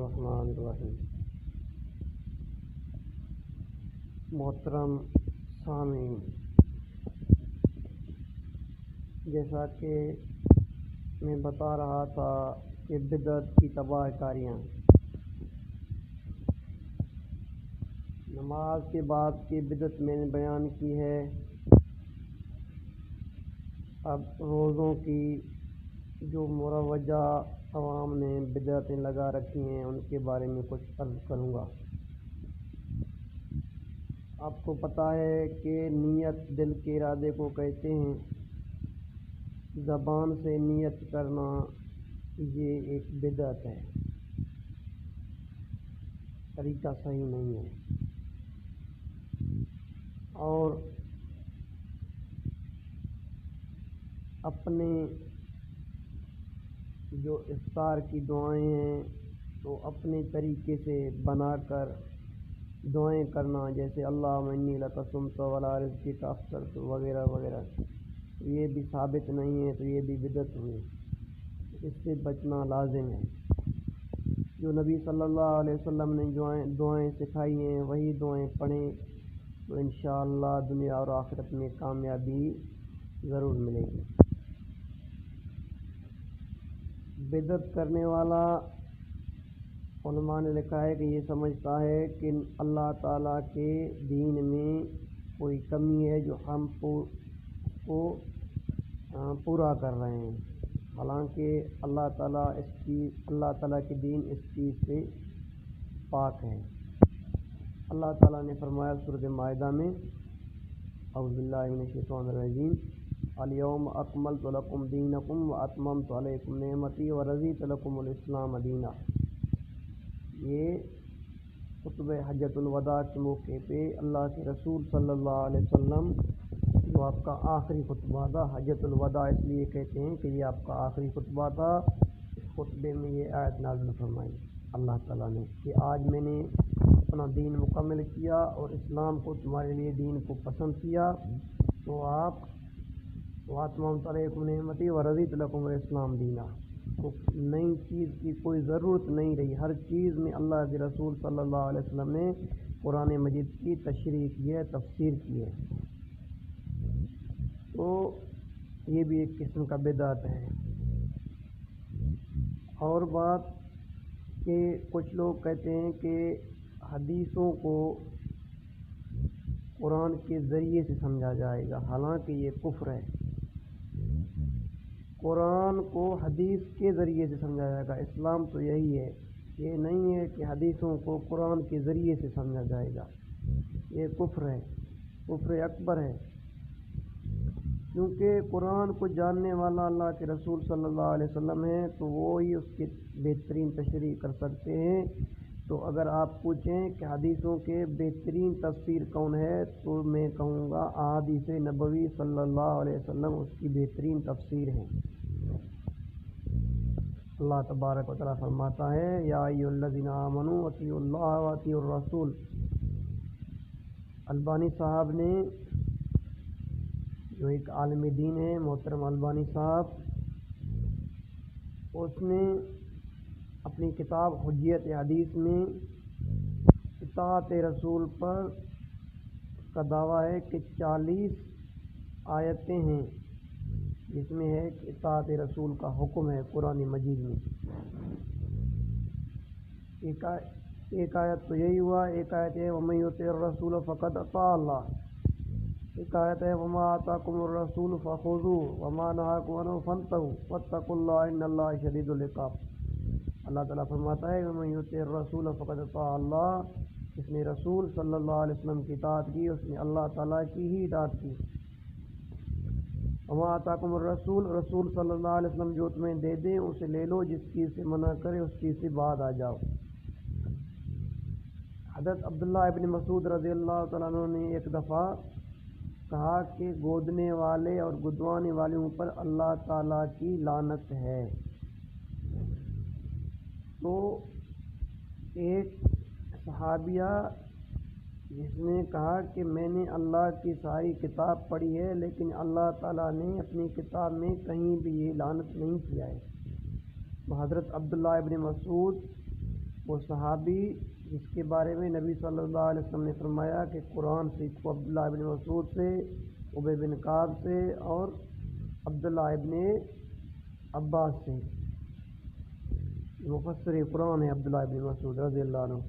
الرحمن الرحیم۔ محترم سامعین، جیسا کہ میں بتا رہا تھا کہ بدعت کی تباہ کاریاں، نماز کے بعد کی بدعت میں نے بیان کی ہے۔ اب روزوں کی جو مروجہ عوام نے بدعتیں لگا رکھی ہیں ان کے بارے میں کچھ عرض کروں گا۔ آپ کو پتہ ہے کہ نیت دل کے ارادے کو کہتے ہیں۔ زبان سے نیت کرنا یہ ایک بدعت ہے، طریقہ صحیح نہیں ہے۔ اور اپنے جو افطار کی دعائیں ہیں تو اپنے طریقے سے بنا کر دعائیں کرنا، جیسے اللہم انی لک صمت وعلی رزقک افطرت وغیرہ وغیرہ، یہ بھی ثابت نہیں ہے، تو یہ بھی بدعت ہوئی۔ اس سے بچنا لازم ہے۔ جو نبی صلی اللہ علیہ وسلم نے دعائیں سکھائی ہیں وہی دعائیں پڑھیں تو انشاءاللہ دنیا اور آخرت میں کامیابی ضرور ملے گی۔ بدعت کرنے والا علماء نے لکھا ہے کہ یہ سمجھتا ہے کہ اللہ تعالیٰ کے دین میں کوئی کمی ہے جو ہم کو پورا کر رہے ہیں، حالانکہ اللہ تعالیٰ کے دین اس چیز سے پاک ہے۔ اللہ تعالیٰ نے فرمایا سورۃ مائدہ میں، اعوذ باللہ من الشیطان الرجیم، الیوم اکملت لکم دینکم واتممت علیکم نعمتی ورضیت لکم الاسلام دینا۔ یہ خطبہ حجۃ الوداع کے موقع پہ اللہ کے رسول صلی اللہ علیہ وسلم جو آپ کا آخری خطبہ تھا، حجۃ الوداع اس لیے کہتے ہیں کہ یہ آپ کا آخری خطبہ تھا، اس خطبے میں یہ آیت نازل فرمائی اللہ تعالیٰ نے کہ آج میں نے اپنا دین مکمل کیا اور اسلام کو تمہارے لیے دین کو پسند کیا، تو آپ واتممت علیکم نعمتی ورضیت لکم الاسلام دینا، تو نئی چیز کی کوئی ضرورت نہیں رہی۔ ہر چیز میں اللہ کے رسول صلی اللہ علیہ وسلم نے قرآن مجید کی تشریح کی ہے، تفسیر کی ہے، تو یہ بھی ایک قسم کا بدعت ہے۔ اور بات کہ کچھ لوگ کہتے ہیں کہ حدیثوں کو قرآن کے ذریعے سے سمجھا جائے گا، حالانکہ یہ کفر ہے۔ قرآن کو حدیث کے ذریعے سے سمجھا جائے گا، اسلام تو یہی ہے، یہ نہیں ہے کہ حدیثوں کو قرآن کے ذریعے سے سمجھا جائے گا، یہ کفر ہے، کفر اکبر ہے۔ کیونکہ قرآن کو جاننے والا اللہ کے رسول صلی اللہ علیہ وسلم ہے، تو وہ ہی اس کی بہترین تشریح کر سکتے ہیں۔ تو اگر آپ پوچھیں کہ حدیثوں کے بہترین تفسیر کون ہے تو میں کہوں گا احادیث نبوی صلی اللہ علیہ وسلم اس کی بہترین تفسیر ہے۔ اللہ تبارک و تعالیٰ فرماتا ہے، یا ایھا الذین آمنوا اطیعوا اللہ واطیعوا الرسول۔ البانی صاحب نے، جو ایک عالم دین ہے، محترم البانی صاحب، اس نے اپنی کتاب حجیت حدیث میں اطاعت رسول پر اس کا دعویٰ ہے کہ 40 آیتیں ہیں جس میں ہے کہ اطاعت رسول کا حکم ہے قرآن مجید میں۔ ایک آیت تو یہی ہوا، ایک آیت ہے وَمَن یُطِعِ الرَّسُولَ فَقَدْ اطاع اللَّهَ، ایک آیت ہے وَمَا آتَاكُمُ الرَّسُولُ فَخُذُوهُ وَمَا نَهَاكُمْ عَنْهُ فَانتَهُوا وَاتَّقُوا اللَّهَ إِنَّ اللَّهَ شَدِيدُ الْعِقَابِ۔ اللہ تعالیٰ فرماتا ہے وَمَن يُطِعِ الرَّسُولَ فَقَدْ اطاع اللَّهَ، جس نے رسول صلی اللہ علیہ وسلم کی اطاعت کی اس نے اللہ تعالیٰ کی ہی اطاعت کی۔ وَمَا آتَاكُمُ الرَّسُولُ، رسول صلی اللہ علیہ وسلم جو تمہیں دے دیں اسے لے لو، جس چیز سے منع کرے اس چیز سے بعد آ جاؤ۔ حضرت عبداللہ ابن مسعود رضی اللہ تعالیٰ عنہ نے ایک دفعہ کہا کہ گودنے والے اور گدوانے والوں پر اللہ تعالیٰ کی لعنت ہے۔ تو ایک صحابیہ جس نے کہا کہ میں نے اللہ کی ساری کتاب پڑھی ہے لیکن اللہ تعالیٰ نے اپنی کتاب میں کہیں بھی یہ لعنت نہیں کیا ہے، تو حضرت عبداللہ ابن مسعود وہ صحابی جس کے بارے میں نبی صلی اللہ علیہ وسلم نے فرمایا کہ قرآن سیکھو عبداللہ بن مسعود سے، ابی بن کعب سے اور عبداللہ ابن عباس سے۔ مفسر قرآن ہے عبداللہ ابن مسعود رضی اللہ عنہ۔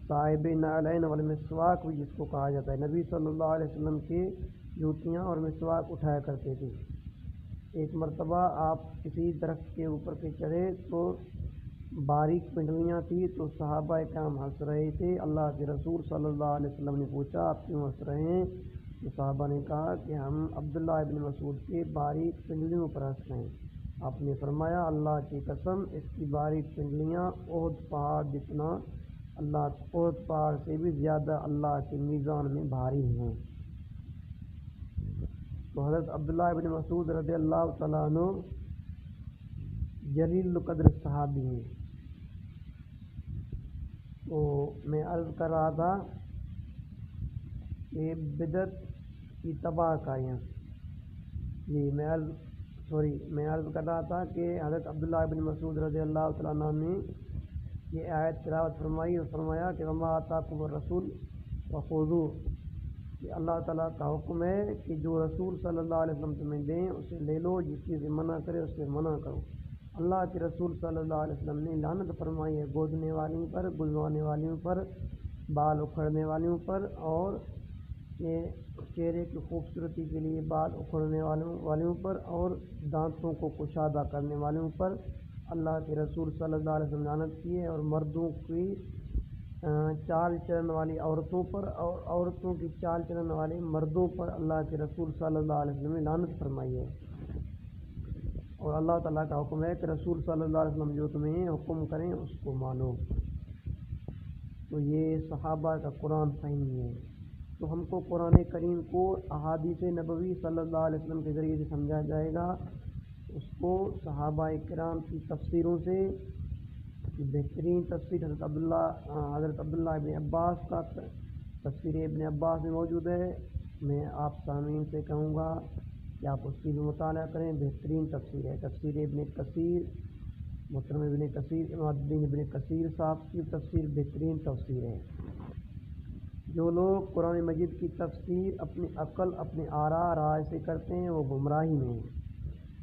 صاحب نعلین والمسواک بھی جس کو کہا جاتا ہے، نبی صلی اللہ علیہ وسلم کے جوتیاں اور مسواک اٹھایا کرتے تھے۔ ایک مرتبہ آپ کسی درخت کے اوپر کے چڑھے تو باریک پنڈلیاں تھیں، تو صحابہ کرام ہنس رہے تھے۔ اللہ کے رسول صلی اللہ علیہ وسلم نے پوچھا آپ کیوں ہنس رہے ہیں؟ تو صحابہ نے کہا کہ ہم عبداللہ ابن مسعود کے باریک پنڈلیوں پر ہنس رہے ہیں۔ آپ نے فرمایا اللہ کی قسم اس کی باریک پنڈلیاں احد پہاڑ جتنا، احد پہاڑ سے بھی زیادہ اللہ کے میزان میں بھاری ہیں۔ تو حضرت عبداللہ ابن مسعود رضی اللہ تعالیٰ عنہ جلیل القدر صحابی ہیں۔ تو میں عرض کر رہا تھا کہ بدعت کی تباہ کاریاں، میں عرض کر رہا تھا کہ حضرت عبداللہ ابن مسعود رضی اللہ تعالیٰ عنہ نے یہ آیت تلاوت فرمائی اور فرمایا کہ وما آتاکم الرسول فخذوہ، کہ اللہ تعالیٰ کا حکم ہے کہ جو رسول صلی اللہ علیہ وسلم تمہیں دیں اسے لے لو، جس چیز سے منع کرے اس سے منع کرو۔ اللہ کے رسول صلی اللہ علیہ وسلم نے لعنت فرمائی ہے گودنے والیوں پر، گلوانے والیوں پر، بال اکھڑنے والیوں پر، اور چہرے کی خوبصورتی کے لیے بال اکھڑنے والیوں پر، اور دانتوں کو کشادہ کرنے والوں پر اللہ کے رسول صلی اللہ علیہ وسلم نے لعنت کی ہے، اور مردوں کی چال چلن والی عورتوں پر اور عورتوں کی چال چلن والے مردوں پر اللہ کے رسول صلی اللہ علیہ وسلم نے لعنت فرمائی ہے۔ اور اللہ تعالیٰ کا حکم ہے کہ رسول صلی اللہ علیہ وسلم جو تمہیں حکم کریں اس کو مانو۔ تو یہ صحابہ کا قرآن فہمی ہے۔ تو ہم کو قرآن کریم کو احادیث نبوی صلی اللہ علیہ وسلم کے ذریعے سے سمجھا جائے گا، اس کو صحابہ کرام کی تفسیروں سے۔ بہترین تفسیر حضرت عبداللہ ابن عباس کا تفسیر ابن عباس میں موجود ہے۔ میں آپ سامعین سے کہوں گا کہ آپ اس کی بھی مطالعہ کریں، بہترین تفسیر ہے۔ تفسیر ابن کثیر، محترم ابن کثیر، امام الدین ابن کثیر صاحب کی تفسیر بہترین تفسیر ہے۔ جو لوگ قرآن مجید کی تفسیر اپنی عقل، اپنے آراء رائے سے کرتے ہیں وہ گمراہی میں ہیں،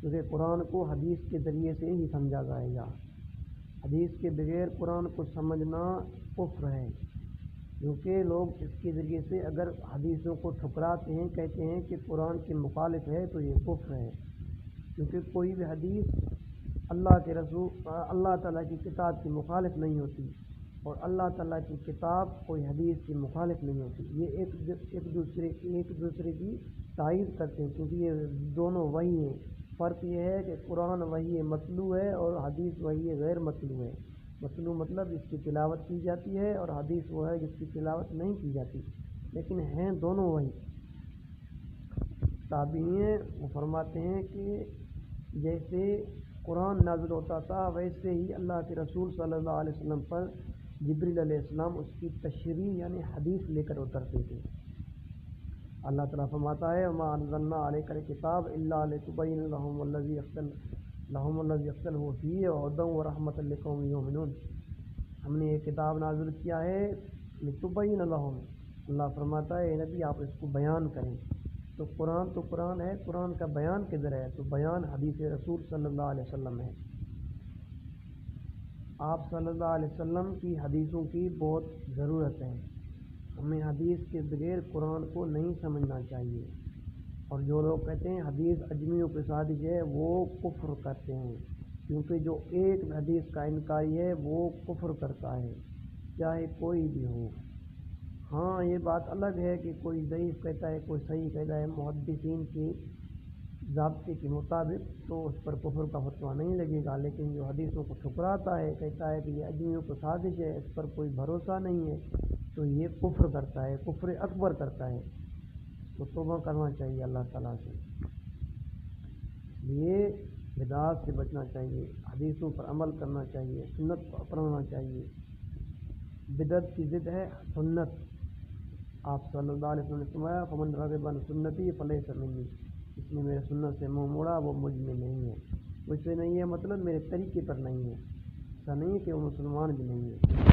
کیونکہ قرآن کو حدیث کے ذریعے سے ہی سمجھا جائے گا۔ حدیث کے بغیر قرآن کو سمجھنا کفر ہے، کیونکہ لوگ اس کے ذریعے سے اگر حدیثوں کو ٹھکراتے ہیں، کہتے ہیں کہ قرآن کے مخالف ہے، تو یہ کفر ہے، کیونکہ کوئی بھی حدیث اللہ کے رسول اللہ تعالیٰ کی کتاب کی مخالف نہیں ہوتی، اور اللہ تعالیٰ کی کتاب کوئی حدیث کی مخالف نہیں ہوتی۔ یہ ایک دوسرے کی تائید کرتے ہیں، کیونکہ یہ دونوں وحی ہیں۔ فرق یہ ہے کہ قرآن وحی متلو ہے اور حدیث وحی غیر متلو ہے۔ متلو مطلب جس کی تلاوت کی جاتی ہے، اور حدیث وہ ہے جس کی تلاوت نہیں کی جاتی، لیکن ہیں دونوں وحی۔ تابعین وہ فرماتے ہیں کہ جیسے قرآن نازل ہوتا تھا ویسے ہی اللہ کے رسول صلی اللہ علیہ وسلم پر جبریل علیہ السلام اس کی تشریح یعنی حدیث لے کر اترتے تھے۔ اللہ تعالیٰ فرماتا ہے وما انزلنا علیک الکتاب الا لتبین لهم الذی اختلفوا فیہ وہدی ورحمۃ لقوم یؤمنون۔ ہم نے یہ کتاب نازل کیا ہے لتبین لهم، اللہ فرماتا ہے اے نبی آپ اس کو بیان کریں۔ تو قرآن ہے، قرآن کا بیان کدھر ہے؟ تو بیان حدیث رسول صلی اللہ علیہ وسلم ہے۔ آپ صلی اللہ علیہ وسلم کی حدیثوں کی بہت ضرورت ہے، ہمیں حدیث کے بغیر قرآن کو نہیں سمجھنا چاہیے۔ اور جو لوگ کہتے ہیں حدیث اجمیوں کے سازش ہے وہ کفر کرتے ہیں، کیونکہ جو ایک حدیث کا انکاری ہے وہ کفر کرتا ہے، چاہے کوئی بھی ہو۔ ہاں یہ بات الگ ہے کہ کوئی ضعیف کہتا ہے کوئی صحیح کہتا ہے، محدثین کی ضابطے کے مطابق تو اس پر کفر کا فتویٰ نہیں لگے گا، لیکن جو حدیثوں کو ٹھکراتا ہے، کہتا ہے کہ یہ اجمیوں کو سازش ہے، اس پر کوئی بھروسہ نہیں ہے، تو یہ کفر کرتا ہے، کفر اکبر کرتا ہے۔ تو توبہ کرنا چاہیے اللہ تعالیٰ سے، یہ بدعات سے بچنا چاہیے، حدیثوں پر عمل کرنا چاہیے، سنت کو اپنانا چاہیے۔ بدعت کی ضد ہے سنت۔ آپ صلی اللہ علیہ وسلم نے فرمایا فمن رغب عن سنتی فلیس منی، جس نے میرے سنت سے منہ موڑا وہ مجھ میں نہیں ہے۔ مجھ سے نہیں ہے مطلب میرے طریقے پر نہیں ہے۔ ایسا نہیں ہے کہ وہ مسلمان بھی نہیں ہے.